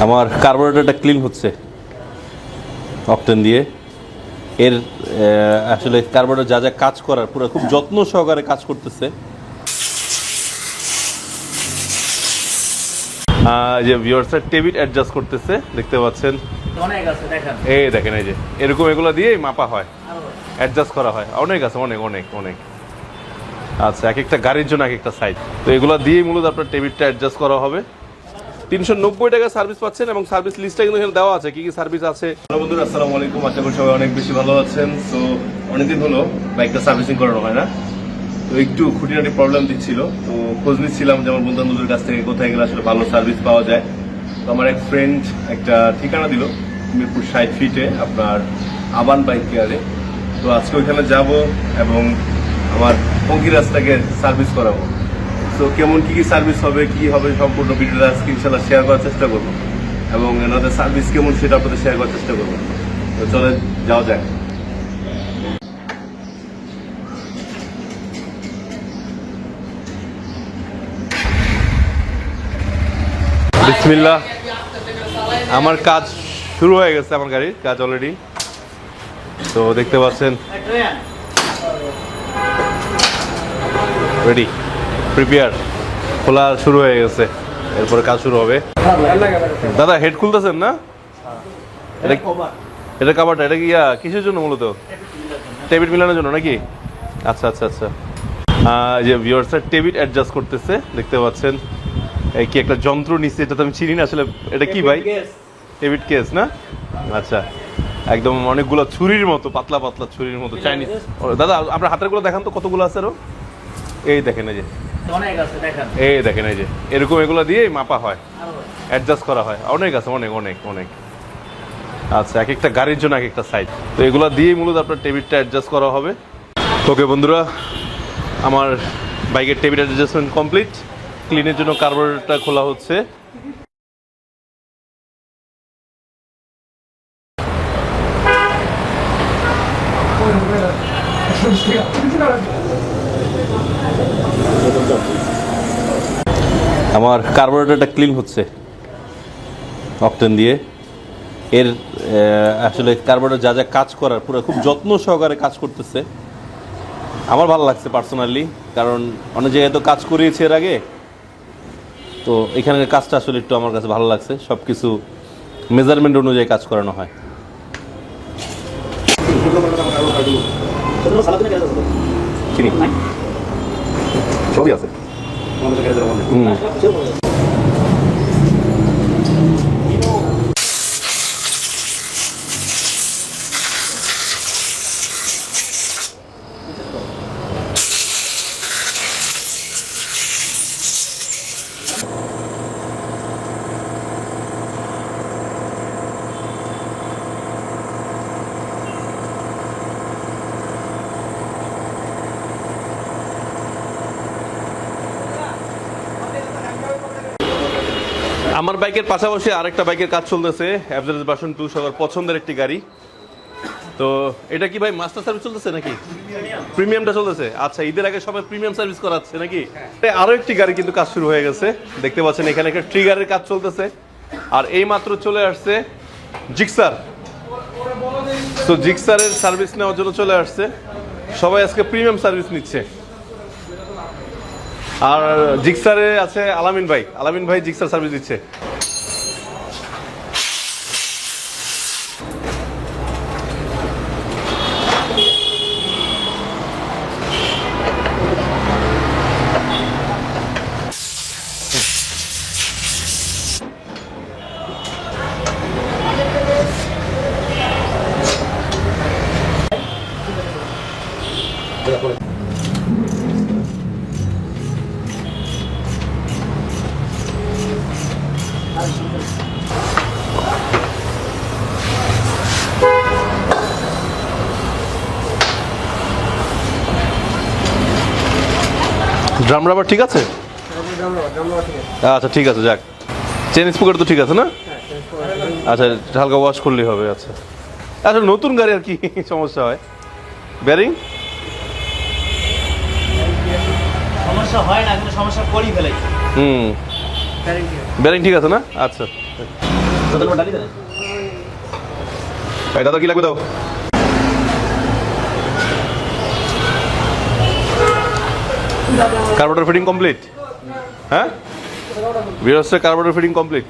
আমার কার্বোরেটরটা ক্লিন হচ্ছে অকটেন দিয়ে। এর আসলে কার্বোরেটর যা যা কাজ করার পুরো খুব যত্ন সহকারে কাজ করতেছে। যে ভিউয়ার্সের টেবিট অ্যাডজাস্ট করতেছে, দেখতে পাচ্ছেন। অনেক আছে দেখেন, এই দেখেন, এই যে এরকম এগুলো দিয়েই মাপা হয়, অ্যাডজাস্ট করা হয়। অনেক আছে, অনেক অনেক অনেক। আচ্ছা, এক একটা গাড়ির জন্য এক একটা সাইজ। তো এগুলো দিয়েই মূলত আপনার টেবিটটা অ্যাডজাস্ট করা হবে। 390 টাকা সার্ভিস পাচ্ছেন এবং সার্ভিস লিস্টটা কিন্তু এখানে দেওয়া আছে, কি কি সার্ভিস আছে। হ্যালো বন্ধুরা, আসসালামু আলাইকুম। আশা করি সবাই অনেক বেশি ভালো আছেন। তো অনেকদিন হলো বাইকটা সার্ভিসিং করানো হয় না, তো একটু খুঁটিনাটি প্রবলেম দিচ্ছিল। তো খোঁজ নিচ্ছিলাম যে আমার বন্ধু বান্ধবের কাছ থেকে কোথায় গেলে আসলে ভালো সার্ভিস পাওয়া যায়। তো আমার এক ফ্রেন্ড একটা ঠিকানা দিল মিরপুর 60 ফিটে আপনার আবান বাইক কেয়ারে। তো আজকে ওইখানে যাব এবং আমার পঙ্কিরাজটাকে সার্ভিস করাবো। তো কেমন কি কি সার্ভিস হবে, কি হবে, সম্পূর্ণ ভিডিওটা আজকে ইনশাল্লাহ শেয়ার করার চেষ্টা করবো এবং এনাদের সার্ভিস কেমন সেটা আপনাদের শেয়ার করার চেষ্টা করবো। তো চলে যাওয়া যাক। বিসমিল্লাহ। আমার কাজ শুরু হয়ে গেছে, আমার গাড়ির কাজ অলরেডি। তো দেখতে পাচ্ছেন রেডি, প্রিপেয়ার, খোলা শুরু হয়ে গেছে। এরপরে কাজ শুরু হবে। দাদা হেড খুলতেছেন না? এটা কাভারটা, এটা কি কিসের জন্য মূলত? টেবিট মিলানোর জন্য নাকি? আচ্ছা আচ্ছা আচ্ছা। যে ভিউয়ার্সের টেবিট অ্যাডজাস্ট করতেছে, দেখতে পাচ্ছেন। এই কি একটা যন্ত্র নিচ্ছে, এটা তো আমি চিনি না আসলে। এটা কি ভাই? টেবিট কেস না? আচ্ছা, একদম অনেকগুলো ছুরির মতো, পাতলা পাতলা ছুরির মতো চাইনিজ। দাদা আপনার হাতের গুলো দেখান তো, কতগুলো আছে আরো? এই দেখেন, এই যে অনেক আছে দেখেন, এই দেখেন, এই যে এরকম এগুলো দিয়েই মাপা হয়, অ্যাডজাস্ট করা হয়। অনেক আছে, অনেক অনেক অনেক। আচ্ছা, এক একটা গাড়ির জন্য এক একটা সাইজ। তো এগুলো দিয়েই মূলত আপনার টেবিটটা অ্যাডজাস্ট করা হবে। ওকে বন্ধুরা, আমার বাইকের টেবিট অ্যাডজাস্টমেন্ট কমপ্লিট। ক্লিনের জন্য কার্বোরেটরটা খোলা হচ্ছে। আমার কার্বোরেটরটা ক্লিন হচ্ছে অকটেন দিয়ে। এর আসলে কার্বোরেটর যা যা কাজ করার পুরো খুব যত্ন সহকারে কাজ করতেছে। আমার ভালো লাগছে পার্সোনালি, কারণ অনেক জায়গায় তো কাজ করিয়েছি এর আগে। তো এখানের কাজটা আসলে একটু আমার কাছে ভালো লাগছে। সব কিছু মেজারমেন্ট অনুযায়ী কাজ করানো হয়। সবই আছে। আমার বাইকের পাশাপাশি আরেকটা বাইকের কাজ চলতেছে, অ্যাভারেজ ভার্সন 2, সবার পছন্দের একটি গাড়ি। তো এটা কি ভাই মাস্টার সার্ভিস চলতেছে নাকি প্রিমিয়ামটা চলতেছে? আচ্ছা, ঈদের আগে সবাই প্রিমিয়াম সার্ভিস করাচ্ছে নাকি? আরো একটি গাড়ি কিন্তু কাজ শুরু হয়ে গেছে, দেখতে পাচ্ছেন। এখানে একটা ট্রিগারের কাজ চলতেছে। আর এই মাত্র চলে আসছে জিক্সার। তো জিক্সারের সার্ভিস নেওয়ার জন্য চলে আসছে সবাই, আজকে প্রিমিয়াম সার্ভিস নিচ্ছে। আর জিক্সারে আছে আলামিন ভাই। আলামিন ভাই জিক্সার সার্ভিস দিচ্ছে। ড্রাম রাবার ঠিক আছে? আচ্ছা ঠিক আছে, যাক। চেন স্পোকার তো ঠিক আছে না? আচ্ছা, হালকা ওয়াশ করলেই হবে। আচ্ছা আচ্ছা, নতুন গাড়ি আর কি সমস্যা হয়। ব্যারিং সমস্যা হয় না, কিন্তু সমস্যা করি ফেলাই। ব্যারিং ঠিক আছে না? আচ্ছা, এই দাদা কি লাগবে দাও। Carburettor fitting complete? হ্যাঁ, ভিউয়ার্সের কার্বোরেটর ফিটিং কমপ্লিট।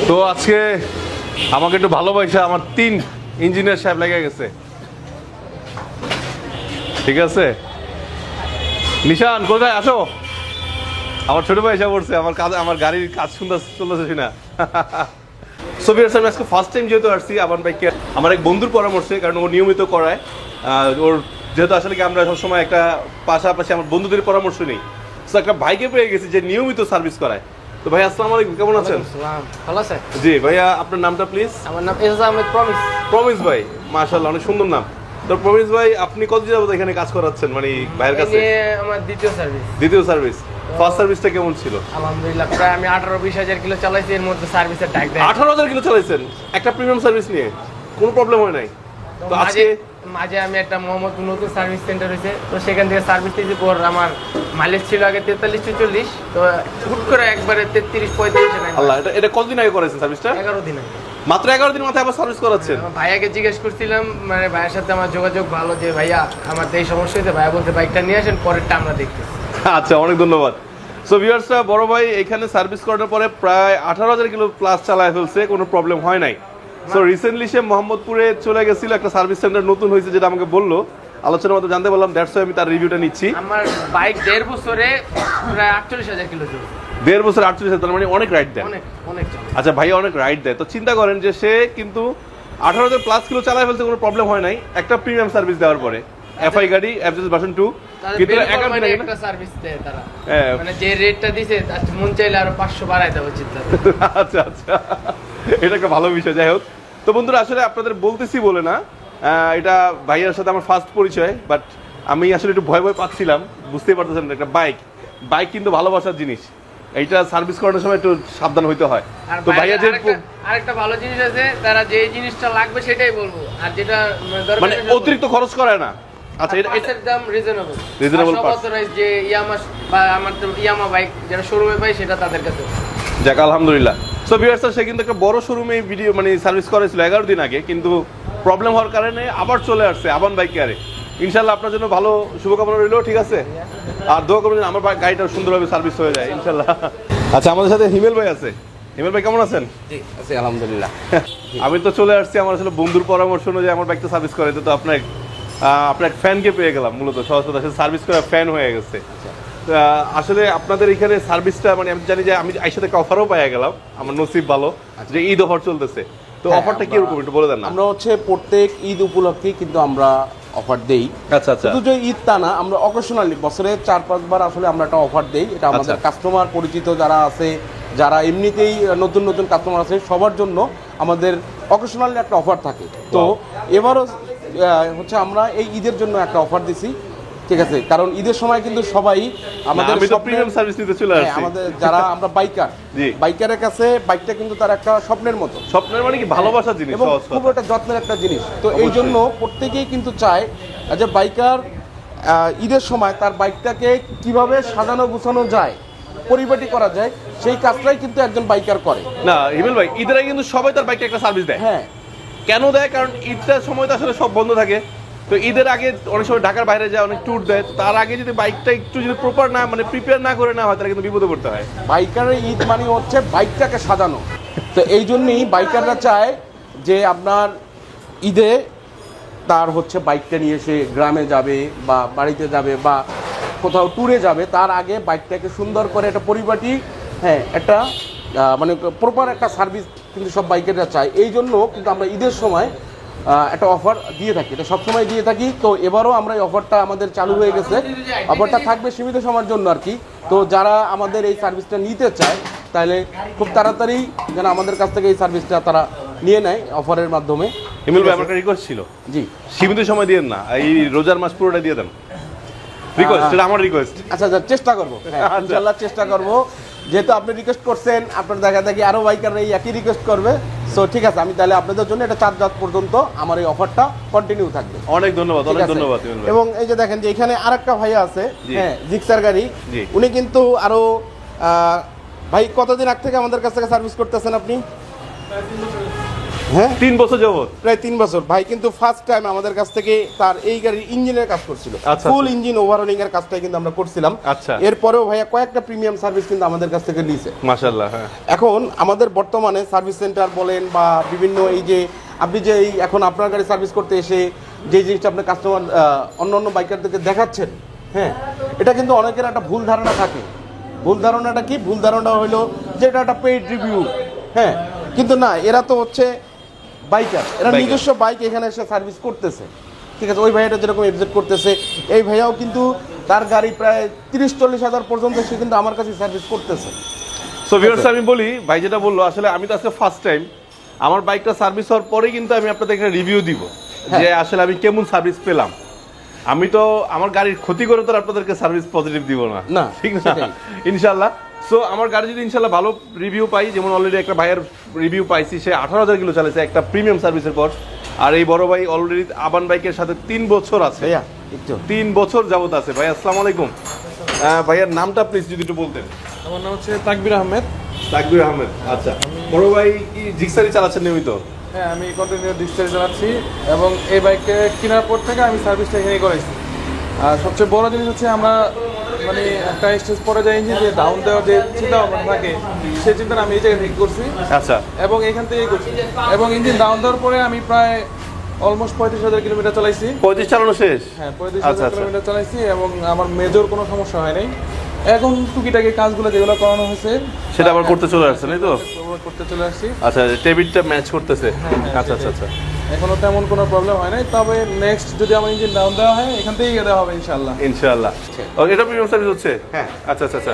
তো আজকে আমাকে একটু ভালোবাসা আমার 3 ইঞ্জিনিয়ার সাহেব লেগে গেছে, ঠিক আছে? নিশান কোথায় আসো? আমার ছোট ভাই এসে পড়ছে, আমার কাজ, আমার গাড়ির কাজ সুন্দর চলতেছে না। সোভিয়ার সামনে আজকে ফার্স্ট টাইম যেহেতু আসছি আমার বাইকে, আমার এক বন্ধুর পরামর্শে, কারণ ও নিয়মিত করায়, ওর যেহেতু আসলে কি আমরা সবসময় একটা পাশাপাশি আমার বন্ধুদের পরামর্শ নেই, তো একটা বাইকে পেয়ে গেছি যে নিয়মিত সার্ভিস করায়। তো ভাই আসসালামু আলাইকুম, কেমন আছেন? ভালো আছেন? জি ভাইয়া, আপনার নামটা প্লিজ? আমার নাম এজাজ আহমেদ প্রমিস। প্রমিস ভাই, মাশাআল্লাহ অনেক সুন্দর নাম। তো প্রমিস ভাই, আপনি কতদিন যাবত এখানে কাজ করাচ্ছেন, মানে ভাইয়ের কাছে? আমার দ্বিতীয় সার্ভিস। দ্বিতীয় সার্ভিস। ফার্স্ট সার্ভিসটা কেমন ছিল? আলহামদুলিল্লাহ, প্রায় আমি 18-20 হাজার কিলো চালাইছি, এর মধ্যে সার্ভিসের ডাক দেয় 18,000 কিলো চালাইছেন একটা প্রিমিয়াম সার্ভিস নিয়ে, কোনো প্রবলেম হয় নাই? তো আজকে মাঝে আমি একটা মোহাম্মদপুর নতুন সার্ভিস সেন্টার হয়েছে, তো সেখান থেকে সার্ভিস দিয়েছি। পর আমার মাইলেজ ছিল আগে 43-44, তো হুট করে একবারে 33-35। আল্লাহ, এটা কতদিন আগে করেছেন সার্ভিসটা? 11 দিন আগে। মাত্র 11 দিন মাথায় আবার সার্ভিস করাচ্ছেন? ভাইয়াকে জিজ্ঞেস করছিলাম, মানে ভাইয়ের সাথে আমার যোগাযোগ ভালো, যে ভাইয়া আমার তো এই সমস্যা হয়েছে, ভাইয়া বলতে বাইকটা নিয়ে আসেন, পরেরটা আমরা দেখতেছি। আচ্ছা, অনেক ধন্যবাদ। সো ভিউয়ার্সরা, বড় ভাই এখানে সার্ভিস করার পরে প্রায় 18,000 কিলো প্লাস চালায় ফেলছে, কোনো প্রবলেম হয় নাই। সো রিসেন্টলি সে মোহাম্মদপুরে চলে গেছিল, একটা সার্ভিস সেন্টার নতুন হয়েছে যেটা আমাকে বললো, আলোচনার মতো জানতে পারলাম, দ্যাটস ওয়াই আমি তার রিভিউটা নিচ্ছি। আমার বাইক 1.5 বছরে প্রায় 48,000 কিলো চলছে। 1.5 বছর 48,000, তার মানে অনেক রাইড দেয়। অনেক অনেক চলে। আচ্ছা ভাই, অনেক রাইড দেয়, তো চিন্তা করেন যে সে কিন্তু 18,000 প্লাস কিলো চালায় ফেলছে, কোনো প্রবলেম হয় নাই একটা প্রিমিয়াম সার্ভিস দেওয়ার পরে। এফআই গাড়ি, এফজেড ভার্সন 2, কিন্তু একটা সার্ভিস দেয় তারা, মানে যে রেটটা দিছে মন চাইলে আরো 500 বাড়ায় দেওয়া উচিত। আচ্ছা আচ্ছা, এটা একটা ভালো বিষয়। যাই হোক, তো বন্ধুরা আসলে আপনাদের বলতেছি বলে না, এটা ভাইয়ার সাথে আমার ফার্স্ট পরিচয়, বাট আমি আসলে একটু ভয় ভয় পাচ্ছিলাম, বুঝতেই পারতেছেন একটা বাইক কিন্তু ভালোবাসার জিনিস, এইটা সার্ভিস করানোর সময় একটু সাবধান হইতে হয়। তো ভাইয়া যে আরেকটা ভালো জিনিস আছে, তারা যে জিনিসটা লাগবে সেটাই বলবো, আর যেটা দরকার মানে অতিরিক্ত খরচ করে না। আচ্ছা, এটার দাম রিজনেবল পার্টস, যে ইয়ামা বা আমার ইয়ামা বাইক যারা শোরুমে পাই সেটা তাদের কাছে। যাক আলহামদুলিল্লাহ। সো ভিউয়ার্স, সে কিন্তু একটা বড় শোরুমে ভিডিও মানে সার্ভিস করেছিল 11 দিন আগে, কিন্তু প্রবলেম হওয়ার কারণে আবার চলে আসছে আবান বাইক কেয়ারে। ইনশাল্লাহ আপনার জন্য ভালো শুভকামনা রইল, ঠিক আছে? আর দোয়া করবেন আমার গাড়িটা সুন্দরভাবে সার্ভিস হয়ে যায় ইনশাল্লাহ। আচ্ছা, আমাদের সাথে হিমেল ভাই আছে। হিমেল ভাই কেমন আছেন? জি আছি আলহামদুলিল্লাহ। আমি তো চলে আসছি আমার আসলে বন্ধুর পরামর্শ অনুযায়ী আমার বাইকটা সার্ভিস করে, তো আপনার এক ফ্যানকে পেয়ে গেলাম, মূলত সহজ কথা সার্ভিস করে ফ্যান হয়ে গেছে। আসলে আপনাদের এখানে সার্ভিসটা, মানে আমি জানি যে আমি একসাথে একটা অফারও পেয়ে গেলাম, আমার নসিব ভালো যে ঈদ অফার চলতেছে, তো অফারটা কিরকম একটু বলে দেন না। আমরা হচ্ছে প্রত্যেক ঈদ উপলক্ষে কিন্তু আমরা অফার দেই। আচ্ছা আচ্ছা, শুধু যে ঈদ তা না, আমরা অকেশনালি বছরে 4-5 বার আসলে আমরা একটা অফার দেই। এটা আমাদের কাস্টমার পরিচিত যারা আছে, যারা এমনিতেই নতুন নতুন কাস্টমার আছে, সবার জন্য আমাদের অকেশনালি একটা অফার থাকে। তো এবারও হচ্ছে আমরা এই ঈদের জন্য একটা অফার দিছি, ঠিক আছে? কারণ ঈদের সময় কিন্তু সবাই আমাদের প্রিমিয়াম সার্ভিস নিতে চলে আসছে, আমাদের যারা আমরা বাইকারের কাছে বাইকটা কিন্তু তার একটা স্বপ্নের মতো। স্বপ্নের মানে কি ভালোবাসার জিনিস, এবং খুব একটা যত্নের একটা জিনিস। তো এই জন্য প্রত্যেকেই কিন্তু চায় যে বাইকার ঈদের সময় তার বাইকটাকে কিভাবে সাজানো গুছানো যায়, পরিপাটি করা যায়, সেই কাজটাই কিন্তু একজন বাইকার করে। না হিমেল ভাই, ঈদের আগে কিন্তু সবাই তার বাইকে একটা সার্ভিস দেয়। হ্যাঁ, কেন দেয়? কারণ ঈদটার সময় তো আসলে সব বন্ধ থাকে, তো ঈদের আগে অনেক সময় ঢাকার বাইরে যায়, অনেক ট্যুর দেয়, তার আগে যদি বাইকটা একটু যদি প্রপার না মানে প্রিপেয়ার না করে না হয়, তাহলে কিন্তু বিপদে পড়তে হয়। বাইকারের ঈদ মানে হচ্ছে বাইকটাকে সাজানো। তো এই জন্যই বাইকাররা চায় যে আপনার ঈদে তার হচ্ছে বাইকটা নিয়ে সে গ্রামে যাবে বা বাড়িতে যাবে বা কোথাও ট্যুরে যাবে, তার আগে বাইকটাকে সুন্দর করে একটা পরিপাটি, হ্যাঁ একটা মানে প্রপার একটা সার্ভিস কিন্তু সব বাইকাররা চায়। এই জন্য কিন্তু আমরা ঈদের সময় একটা অফার দিয়ে থাকি, এটা সবসময় দিয়ে থাকি। তো এবারও আমরা এই অফারটা আমাদের চালু হয়ে গেছে, অফারটা থাকবে সীমিত সময়ের জন্য আর কি। তো যারা আমাদের এই সার্ভিসটা নিতে চায় তাহলে খুব তাড়াতাড়ি যেন আমাদের কাছ থেকে এই সার্ভিসটা তারা নিয়ে নেয় অফারের মাধ্যমে। হিমেল ভাই, আমার একটা রিকোয়েস্ট ছিল, জি সীমিত সময় দিয়েন না, এই রোজার মাস পুরোটা দিয়ে দেন। রিকোয়েস্ট, এটা আমার রিকোয়েস্ট। আচ্ছা আচ্ছা, চেষ্টা করবো, হ্যাঁ, আচ্ছা। ইনশাল্লাহ চেষ্টা করবো। যেহেতু আপনি রিকোয়েস্ট করছেন, আপনার দেখা দেখি আরো বাইকাররা এই একই রিকোয়েস্ট করবে। সো ঠিক আছে, আমি তাহলে আপনাদের জন্য এটা 4 রাত পর্যন্ত আমার এই অফারটা কন্টিনিউ থাকবে। অনেক ধন্যবাদ, ঠিক অনেক আছে? ধন্যবাদ ইমন ভাই। এবং এই যে দেখেন যে এখানে আরেকটা ভাইয়া আছে, জি। হ্যাঁ, জিক্সার গাড়ি। জি। উনি কিন্তু আরো ভাই কতদিন আগ থেকে আমাদের কাছ থেকে সার্ভিস করতেছেন আপনি? হ্যাঁ, 3 বছর যাবত। প্রায় 3 বছর। ভাই কিন্তু ফার্স্ট টাইম আমাদের কাছ থেকে তার এই গাড়ির ইঞ্জিনের কাজ করছিল, আচ্ছা, ফুল আচ্ছা। ইঞ্জিন ওভারহোলিং এর কাজটাই কিন্তু আমরা করছিলাম। আচ্ছা। এরপরেও ভাইয়া কয়েকটা প্রিমিয়াম সার্ভিস কিন্তু আমাদের কাছ থেকে নিয়েছে। মাশাআল্লাহ, হ্যাঁ। এখন আমাদের বর্তমানে সার্ভিস সেন্টার বলেন বা বিভিন্ন এই যে আপনি যে এই এখন আপনার গাড়ি সার্ভিস করতে এসে যে জিনিসটা আপনার কাস্টমার অন্য অন্য বাইকারদেরকে দেখাচ্ছেন, হ্যাঁ, এটা কিন্তু অনেকের একটা ভুল ধারণা থাকে। ভুল ধারণাটা কি? ভুল ধারণা হলো যে এটা একটা পেইড রিভিউ, হ্যাঁ, কিন্তু না, এরা তো হচ্ছে বাইকার, এরা Biker। নিজস্ব বাইক এখানে এসে সার্ভিস করতেছে। ঠিক আছে, ওই ভাইয়াটা যেরকম এক্সিট করতেছে, এই ভাইয়াও কিন্তু তার গাড়ি প্রায় 30-40 হাজার পর্যন্ত সে কিন্তু আমার কাছে সার্ভিস করতেছে। সো ভিউয়ার্স, আমি বলি ভাই যেটা বললো, আসলে আমি তো আজকে ফার্স্ট টাইম আমার বাইকটা সার্ভিস হওয়ার পরেই কিন্তু আমি আপনাদের একটা রিভিউ দিব যে আসলে আমি কেমন সার্ভিস পেলাম। আমি তো আমার গাড়ির ক্ষতি করে তো আর আপনাদেরকে সার্ভিস পজিটিভ দিব না, না, ঠিক না? সেটাই। ইনশাল্লাহ। সো আমার গাড়ি যদি ইনশাল্লাহ ভালো রিভিউ পাই, যেমন অলরেডি একটা ভাইয়ের রিভিউ পাইছি, সে 18,000 কিলো চালাইছে একটা প্রিমিয়াম সার্ভিসের পর। আর এই বড় ভাই অলরেডি আবান বাইকের সাথে 3 বছর আছে, ভাইয়া একটু 3 বছর যাবত আছে। ভাই আসসালামু আলাইকুম। ভাইয়ার নামটা প্লিজ যদি একটু বলতেন। আমার নাম হচ্ছে তাকবির আহমেদ। তাকবির আহমেদ, আচ্ছা। বড় ভাই কি জিক্সারই চালাচ্ছেন নিয়মিত? হ্যাঁ, আমি কন্টিনিউ ডিসচার্জ চালাচ্ছি এবং এই বাইককে কেনার পর থেকে আমি সার্ভিসটা এখানেই করাইছি। আর সবচেয়ে বড় জিনিস হচ্ছে আমরা মানে একটা স্টেজ পরে যাই যে ডাউন দেওয়ার যে চিন্তা ভাবনা থাকে, সেই চিন্তাটা আমি এই জায়গায় থেকে করছি আচ্ছা। এবং এখান থেকেই করছি। এবং ইঞ্জিন ডাউন দেওয়ার পরে আমি প্রায় অলমোস্ট 35,000 কিলোমিটার চালাইছি। 35 চালানো শেষ? হ্যাঁ, আচ্ছা, 35,000 আচ্ছা। কিলোমিটার চালাইছি এবং আমার মেজর কোনো সমস্যা হয় নাই। এখন টুকিটাকি কাজগুলো যেগুলো করানো হয়েছে সেটা আবার করতে চলে আসছেন, এই তো? করতে চলে আসছি। আচ্ছা, টেবিলটা ম্যাচ করতেছে। আচ্ছা আচ্ছা আচ্ছা। এখনো তেমন কোনো প্রবলেম হয় নাই, তবে নেক্সট যদি আমার ইঞ্জিন ডাউন দেওয়া হয় এখান থেকেই দেওয়া হবে ইনশাআল্লাহ। ইনশাআল্লাহ। ও, এটা প্রিমিয়াম সার্ভিস হচ্ছে? হ্যাঁ। আচ্ছা আচ্ছা আচ্ছা।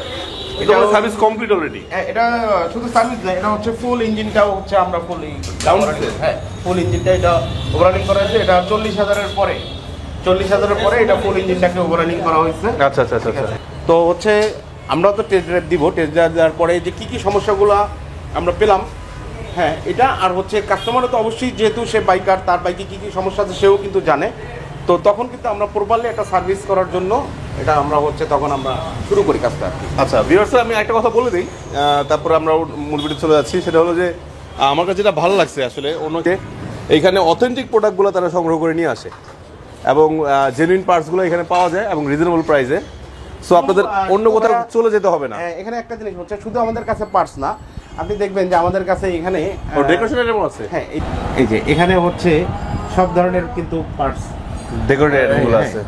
এটা সার্ভিস কমপ্লিট অলরেডি? এটা শুধু সার্ভিস না, এটা হচ্ছে ফুল ইঞ্জিনটাও হচ্ছে আমরা ফুল Down দিছে? হ্যাঁ, ফুল ইঞ্জিনটা এটা ওভারহোলিং করা হয়েছে। এটা 40,000-এর পরে, 40,000-এর পরে এটা ফুল ইঞ্জিনটাকে ওভারহোলিং করা হয়েছে। আচ্ছা আচ্ছা আচ্ছা আচ্ছা। তো হচ্ছে আমরা তো টেস্ট ড্রাইভ দিব, টেস্ট ড্রাইভ দেওয়ার পরে যে কী কী সমস্যাগুলো আমরা পেলাম, হ্যাঁ, এটা আর হচ্ছে কাস্টমারও তো অবশ্যই, যেহেতু সে বাইকার, তার বাইকে কী কী সমস্যা আছে সেও কিন্তু জানে। তো তখন কিন্তু আমরা প্রপারলি একটা সার্ভিস করার জন্য এটা আমরা হচ্ছে তখন আমরা শুরু করি কাজটা আর কি। আচ্ছা ভিউয়ার্স, আমি একটা কথা বলে দিই, তারপরে আমরা মূল ভিডিও চলে যাচ্ছি। সেটা হলো যে আমার কাছে যেটা ভালো লাগছে আসলে, অন্যকে এইখানে অথেন্টিক প্রোডাক্টগুলো তারা সংগ্রহ করে নিয়ে আসে এবং জেনুইন পার্টসগুলো এখানে পাওয়া যায় এবং রিজনেবল প্রাইসে। সো আপনাদের অন্য কোথাও চলে যেতে হবে না। হ্যাঁ, এখানে একটা জিনিস হচ্ছে, শুধু আমাদের কাছে পার্টস না, আপনি দেখবেন যে আমাদের কাছে এখানে ও ডেকোরেশনের যেমন আছে? হ্যাঁ, এই যে এখানে হচ্ছে সব ধরনের কিন্তু পার্টস, ডেকোরেটেড আইটেমগুলো আছে,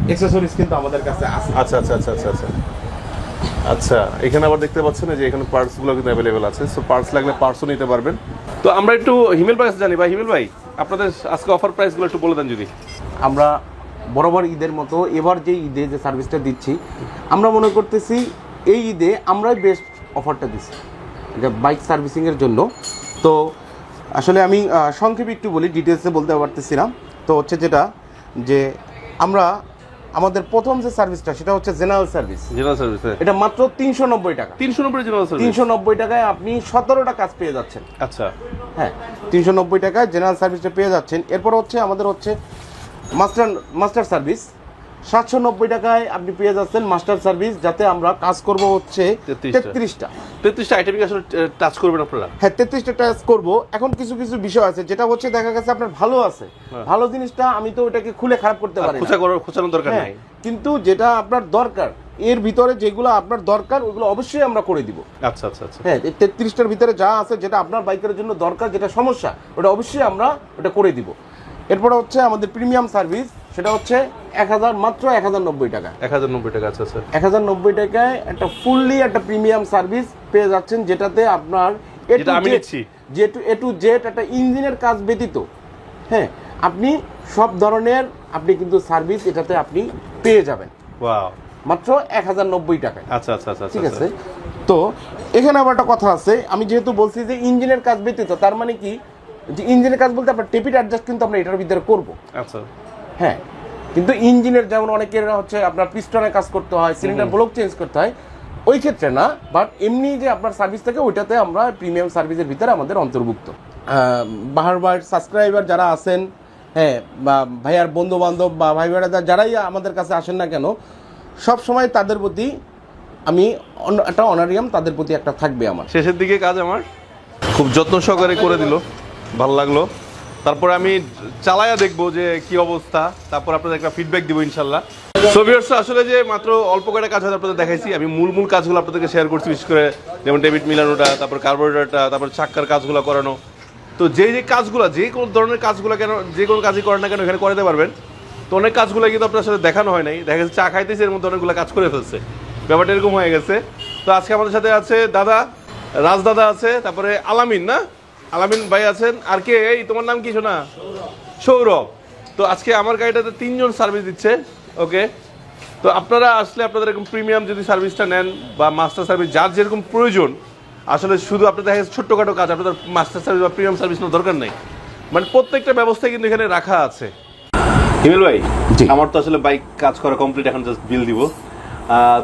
অ্যাকসেসরিজ কিন্তু আমাদের কাছে আছে। আচ্ছা আচ্ছা আচ্ছা আচ্ছা আচ্ছা আচ্ছা। এখানে আবার দেখতে পাচ্ছেন যে এখানে পার্টসগুলো কিন্তু অ্যাভেলেবেল আছে। সো পার্টস লাগলে পার্টসও নিতে পারবেন। তো আমরা একটু হিমেল ভাই কাছে জানি। ভাই হিমেল ভাই, আপনাদের আজকে অফার প্রাইসগুলো একটু বলে দেন যদি। আমরা বরাবর ঈদের মতো এবার যে ঈদে যে সার্ভিসটা দিচ্ছি, আমরা মনে করতেছি এই ঈদে আমরাই বেস্ট অফারটা দিচ্ছি এটা বাইক সার্ভিসিংয়ের জন্য। তো আসলে আমি সংক্ষেপে একটু বলি, ডিটেলসে বলতে পারতেছি না। তো হচ্ছে যেটা যে আমরা আমাদের প্রথম যে সার্ভিসটা সেটা হচ্ছে জেনারেল সার্ভিস। জেনারেল সার্ভিস এটা মাত্র 390 টাকা। 390 জেনারেল সার্ভিস? 390 টাকায় আপনি 17টা কাজ পেয়ে যাচ্ছেন। আচ্ছা। হ্যাঁ, 390 টাকায় জেনারেল সার্ভিসটা পেয়ে যাচ্ছেন। এরপর হচ্ছে আমাদের হচ্ছে মাস্টার সার্ভিস, 790 টাকায় আপনি পেয়ে যাচ্ছেন মাস্টার সার্ভিস, যাতে আমরা কাজ করব হচ্ছে 33টা 33টা আইটেম আসলে টাচ করবেন আপনারা? হ্যাঁ, 33টা টাচ করব। এখন কিছু কিছু বিষয় আছে যেটা হচ্ছে দেখা গেছে আপনার ভালো আছে, ভালো জিনিসটা আমি তো ওটাকে খুলে খারাপ করতে পারি না, খোঁচানোর দরকার হ্যাঁ, নাই। কিন্তু যেটা আপনার দরকার, এর ভিতরে যেগুলো আপনার দরকার ওইগুলো অবশ্যই আমরা করে দিব। আচ্ছা আচ্ছা আচ্ছা। হ্যাঁ, 33টার ভিতরে যা আছে যেটা আপনার বাইকের জন্য দরকার, যেটা সমস্যা, ওটা অবশ্যই আমরা ওটা করে দিব। এরপরে হচ্ছে আমাদের প্রিমিয়াম সার্ভিস, সেটা হচ্ছে মাত্র 1090 টাকা। 1090 টাকা? আচ্ছা আচ্ছা। 1090 টাকায় একটা ফুললি একটা প্রিমিয়াম সার্ভিস পেয়ে যাচ্ছেন, যেটাতে আপনার যেটা আমি নিচ্ছি, এ টু জেড একটা ইঞ্জিনের কাজ ব্যতীত, হ্যাঁ, আপনি সব ধরনের আপনি কিন্তু সার্ভিস এটাতে আপনি পেয়ে যাবেন। ওয়াও, মাত্র 1090 টাকায়। আচ্ছা আচ্ছা আচ্ছা। ঠিক আছে। তো এখানে আবার একটা কথা আছে, আমি যেহেতু বলছি যে ইঞ্জিনের কাজ ব্যতীত, তার মানে কি যে ইঞ্জিনের কাজ বলতে আপনার টেপিট অ্যাডজাস্ট কিন্তু আমরা এটার ভিতরে করব। আচ্ছা। হ্যাঁ, কিন্তু ইঞ্জিনের যেমন অনেকের হচ্ছে আপনার পিস্টনে কাজ করতে হয়, সিলিন্ডার ব্লক চেঞ্জ করতে হয়, ওই ক্ষেত্রে না, বাট এমনি যে আপনার সার্ভিস থাকে ওইটাতে আমরা প্রিমিয়াম সার্ভিসের ভিতরে আমাদের অন্তর্ভুক্ত। বাহার ভাইয়ের সাবস্ক্রাইবার যারা আছেন, হ্যাঁ, বা ভাইয়ার বন্ধু বান্ধব বা ভাই ভাইরা যারাই আমাদের কাছে আসেন না কেন, সব সময় তাদের প্রতি আমি একটা অনারিয়াম তাদের প্রতি একটা থাকবে আমার। শেষের দিকে কাজ আমার খুব যত্ন সহকারে করে দিল, ভালো লাগলো। তারপরে আমি চালায়া দেখবো যে কি অবস্থা, তারপর আপনাদের একটা ফিডব্যাক দিব ইনশাল্লাহ। সো ভিউয়ার্স, আসলে যে মাত্র অল্প কয়েকটা কাজ হয়তো আপনাদের দেখাইছি, আমি মূল কাজগুলো আপনাদেরকে শেয়ার করছি, বিশেষ করে যেমন ডেবিট মিলানোটা, তারপর কার্বোরেটরটা, তারপর চাক্কার কাজগুলো করানো। তো যে কাজগুলো, যে কোনো ধরনের কাজগুলো কেন, যে কোনো কাজই করেন না কেন এখানে করাতে পারবেন। তো অনেক কাজগুলো কিন্তু আপনার সাথে দেখানো হয় নাই, দেখা যাচ্ছে চা খাইতেছে এর মধ্যে অনেকগুলো কাজ করে ফেলছে, ব্যাপারটা এরকম হয়ে গেছে। তো আজকে আমাদের সাথে আছে দাদা, রাজ দাদা আছে, তারপরে আলামিন, না আলামিন ভাই আছেন, আর কে, এই তোমার নাম কি শোনা? সৌরভ। তো আজকে আমার গাড়িটাতে 3 জন সার্ভিস দিচ্ছে। ওকে, তো আপনারা আসলে আপনাদের এরকম প্রিমিয়াম যদি সার্ভিসটা নেন বা মাস্টার সার্ভিস, যার যেরকম প্রয়োজন, আসলে শুধু আপনাদের দেখা যাচ্ছে ছোট্টখাটো কাজ, আপনাদের মাস্টার সার্ভিস বা প্রিমিয়াম সার্ভিস নেওয়ার দরকার নেই, মানে প্রত্যেকটা ব্যবস্থা কিন্তু এখানে রাখা আছে। হিমেল ভাই, আমার তো আসলে বাইক কাজ করা কমপ্লিট, এখন জাস্ট বিল দিব।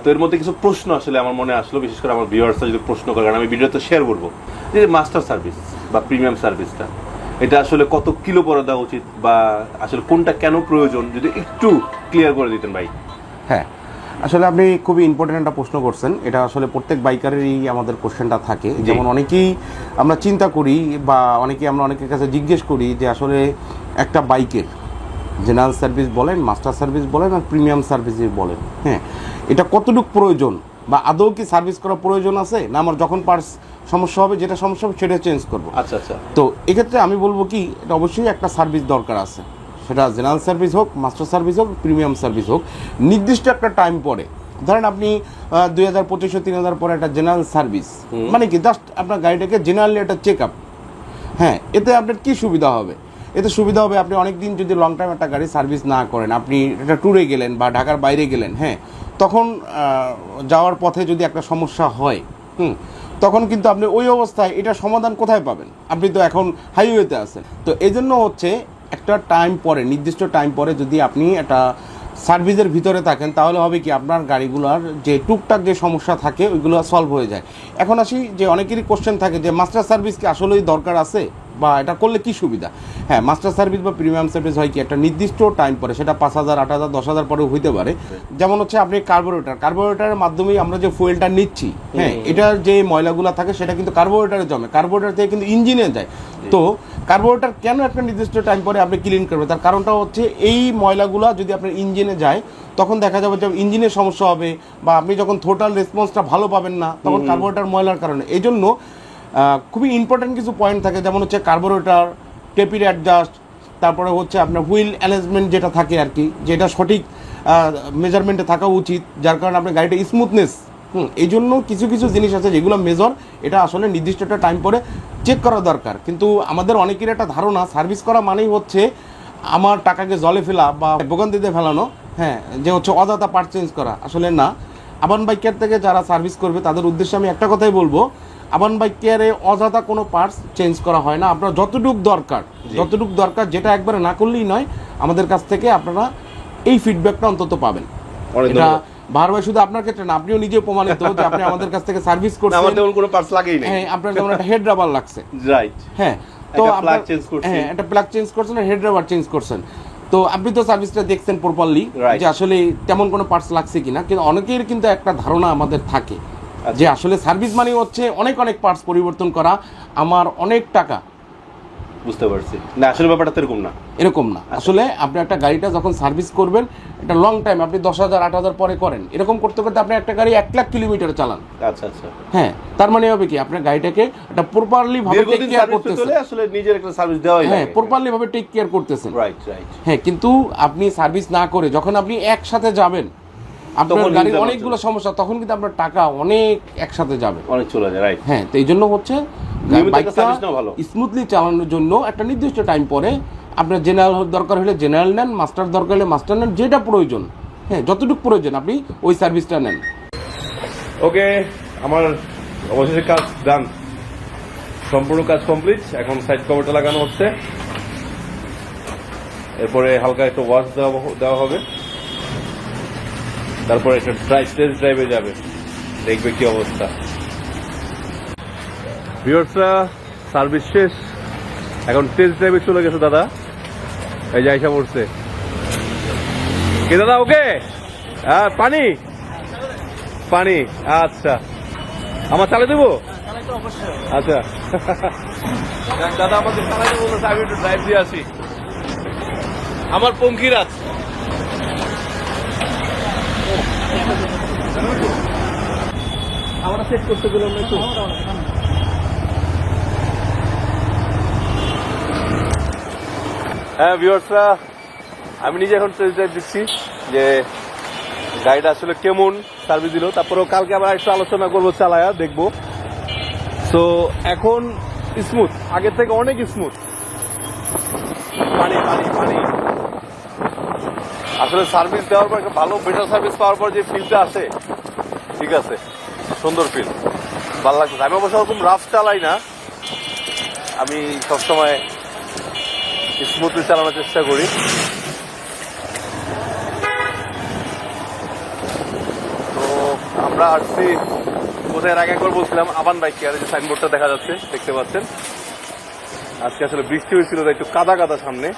তো এর মধ্যে কিছু প্রশ্ন আসলে আমার মনে আসলো, বিশেষ করে আমার ভিউয়ার্সরা যদি প্রশ্ন করে, কারণ আমি ভিডিওতে শেয়ার করবো যে মাস্টার সার্ভিস বা প্রিমিয়াম সার্ভিসটা এটা আসলে কত কিলো পরে দেওয়া উচিত, বা আসলে কোনটা কেন প্রয়োজন, যদি একটু ক্লিয়ার করে দিতেন ভাই। হ্যাঁ, আসলে আপনি খুবই ইম্পর্টেন্ট একটা প্রশ্ন করছেন। এটা আসলে প্রত্যেক বাইকারেরই আমাদের কোশ্চেনটা থাকে। যেমন অনেকেই আমরা চিন্তা করি বা অনেকেই আমরা অনেকের কাছে জিজ্ঞেস করি যে আসলে একটা বাইকের জেনারেল সার্ভিস বলেন, মাস্টার সার্ভিস বলেন আর প্রিমিয়াম সার্ভিস বলেন, হ্যাঁ, এটা কতটুকু প্রয়োজন বা আদৌ কি সার্ভিস করা প্রয়োজন আছে, না আমার যখন পার্টস সমস্যা হবে, যেটা সমস্যা হবে সেটা চেঞ্জ করবো। আচ্ছা আচ্ছা। তো এক্ষেত্রে আমি বলবো কি, এটা অবশ্যই একটা সার্ভিস দরকার আছে, সেটা জেনারেল সার্ভিস হোক, মাস্টার সার্ভিস হোক, প্রিমিয়াম সার্ভিস হোক, নির্দিষ্ট একটা টাইম পরে। ধরেন আপনি 2000-2500 3000 পরে একটা জেনারেল সার্ভিস, মানে কি জাস্ট আপনার গাড়িটাকে জেনারেলি একটা চেক আপ। হ্যাঁ, এতে আপনার কী সুবিধা হবে? এতে সুবিধা হবে, আপনি অনেক দিন যদি লং টাইম একটা গাড়ি সার্ভিস না করেন, আপনি একটা ট্যুরে গেলেন বা ঢাকার বাইরে গেলেন, হ্যাঁ, তখন যাওয়ার পথে যদি একটা সমস্যা হয়, তখন কিন্তু আপনি ওই অবস্থায় এটা সমাধান কোথায় পাবেন? আপনি তো এখন হাইওয়েতে আছেন। তো এই জন্য হচ্ছে একটা টাইম পরে, নির্দিষ্ট টাইম পরে যদি আপনি একটা সার্ভিসের ভিতরে থাকেন, তাহলে হবে কি আপনার গাড়িগুলোর যে টুকটাক যে সমস্যা থাকে ওইগুলো সলভ হয়ে যায়। এখন আসি যে অনেকেরই কোশ্চেন থাকে যে মাস্টার সার্ভিস কি আসলেই দরকার আছে বা এটা করলে কি সুবিধা? হ্যাঁ, মাস্টার সার্ভিস বা প্রিমিয়াম সার্ভিস হয় কি একটা নির্দিষ্ট টাইম পরে, সেটা 5000, 8000, 10000 পরেও হইতে পারে। যেমন হচ্ছে আপনি কার্বোরেটরের মাধ্যমেই আমরা যে ফুয়েলটা নিচ্ছি, হ্যাঁ, এটার যে ময়লাগুলো থাকে সেটা কিন্তু কার্বোরেটরে জমে, কার্বোরেটর থেকে কিন্তু ইঞ্জিনে যায়। তো কার্বোরেটর কেন একটা নির্দিষ্ট টাইম পরে আপনি ক্লিন করবেন? তার কারণটা হচ্ছে এই ময়লাগুলো যদি আপনার ইঞ্জিনে যায়, তখন দেখা যাবে যে ইঞ্জিনের সমস্যা হবে বা আপনি যখন টোটাল রেসপন্সটা ভালো পাবেন না, তখন কার্বোরেটর ময়লার কারণে। এই জন্য খুবই ইম্পর্টেন্ট কিছু পয়েন্ট থাকে, যেমন হচ্ছে কার্বোরেটর, টেপির অ্যাডজাস্ট, তারপরে হচ্ছে আপনার হুইল অ্যারেঞ্জমেন্ট যেটা থাকে আর কি, যেটা সঠিক মেজারমেন্টে থাকা উচিত, যার কারণে আপনার গাড়িটা স্মুথনেস। এই জন্য কিছু কিছু জিনিস আছে যেগুলো মেজর, এটা আসলে নির্দিষ্ট একটা টাইম পরে চেক করা দরকার। কিন্তু আমাদের অনেকের একটা ধারণা সার্ভিস করা মানেই হচ্ছে আমার টাকাকে জলে ফেলা বা ভোগান্তিতে ফেলানো, হ্যাঁ, যে হচ্ছে অযথা পার্ট চেঞ্জ করা। আসলে না, আবান বাইক কেয়ার থেকে যারা সার্ভিস করবে তাদের উদ্দেশ্যে আমি একটা কথাই বলবো, আবান বাইক কেয়ারে অযথা কোনো পার্টস চেঞ্জ করা হয় না। আপনার যতটুকু দরকার, যেটা একবারে না করলেই নয়, আমাদের কাছ থেকে আপনারা এই ফিডব্যাকটা অন্তত পাবেন। এটা বারবার শুধু আপনার ক্ষেত্রে না, আপনিও নিজে প্রমাণিত যে আপনি আমাদের কাছ থেকে সার্ভিস করছেন, আমার তেমন কোনো পার্টস লাগেই না। হ্যাঁ, আপনার যেমন একটা হেড রাবার লাগছে, রাইট, হ্যাঁ, তো আপনার হ্যাঁ একটা প্লাগ চেঞ্জ করছেন, হেড রাবার চেঞ্জ করছেন, তো আপনি তো সার্ভিসটা দেখছেন প্রপারলি যে আসলে তেমন কোনো পার্টস লাগছে কিনা। কিন্তু অনেকের কিন্তু একটা ধারণা আমাদের থাকে যে আসলে সার্ভিস মানে হচ্ছে অনেক অনেক পার্টস পরিবর্তন করা, আমার অনেক টাকা। বুঝতে পারছি, না আসলে ব্যাপারটা এরকম না। আসলে আপনি একটা গাড়িটা যখন সার্ভিস করবেন, এটা লং টাইম, আপনি 10,000 8,000 পরে করেন, এরকম করতে করতে আপনি একটা গাড়ি 1 লাখ কিলোমিটার চালান। আচ্ছা আচ্ছা, হ্যাঁ, তার মানে হবে কি আপনার গাড়িটাকে একটা প্রপারলি ভাবে টেক কেয়ার করতেছেন, আসলে নিজের একটা সার্ভিস দেওয়াই, হ্যাঁ, প্রপারলি ভাবে টেক কেয়ার করতেছেন। Right right. হ্যাঁ, কিন্তু আপনি সার্ভিস না করে যখন আপনি একসাথে যাবেন, আপনার গাড়ির অনেকগুলো সমস্যা, তখন কিন্তু আপনার টাকা অনেক একসাথে যাবে, অনেক চলে যায়। রাইট, হ্যাঁ। তো এই জন্য হচ্ছে বাইকটা স্মুথলি চালানোর জন্য একটা নির্দিষ্ট টাইম পরে আপনার জেনারেল দরকার হলে জেনারেল নেন, মাস্টার দরকার হলে মাস্টার নেন, যেটা প্রয়োজন, হ্যাঁ, যতটুকু প্রয়োজন আপনি ওই সার্ভিসটা নেন। ওকে, আমার অবশেষে কাজ ডান, সম্পূর্ণ কাজ কমপ্লিট। এখন সাইড কভারটা লাগানো হচ্ছে, এরপরে হালকা একটু ওয়াশ দেওয়া হবে, তারপরে একটা টেস্ট ড্রাইভে যাবে, দেখবে কি অবস্থা। ভিউয়ার্সরা সার্ভিস শেষ, এখন টেস্ট ড্রাইভে চলে গেছে দাদা, এই যে আইসা পড়ছে। কি দাদা ওকে? হ্যাঁ পানি পানি, আচ্ছা আমার চালে দেবো? আচ্ছা দাদা আমাদের চালাইতে বলতেছে, আমি একটু ড্রাইভ দিয়ে আসি। আমার পঙ্কিরাজ আমরা সেট করতে গেলাম না একটু। হ্যাঁ ভিউয়ার্সরা, আমি নিজে এখন টেস্ট ড্রাইভ দিচ্ছি যে গাড়িটা আসলে কেমন সার্ভিস দিল, তারপরেও কালকে আবার একটু আলোচনা করবো, চালায়া দেখবো। তো এখন স্মুথ, আগের থেকে অনেক স্মুথ। পানি পানি পানি, আসলে সার্ভিস দেওয়ার পর একটা ভালো বেটার সার্ভিস পাওয়ার পর যে ফিলটা আসে, ঠিক আছে, সুন্দর ফিল, ভালো লাগছে। আমি অবশ্য ওরকম রাফ চালাই না, আমি সবসময় স্মুথলি চালানোর চেষ্টা করি। তো আমরা আসছি কোথায়, আগে একবার বলছিলাম আবান বাইক কেয়ার, যে সাইনবোর্ডটা দেখা যাচ্ছে দেখতে পাচ্ছেন। আজকে আসলে বৃষ্টি হয়েছিল, একটু কাদা কাদা সামনে।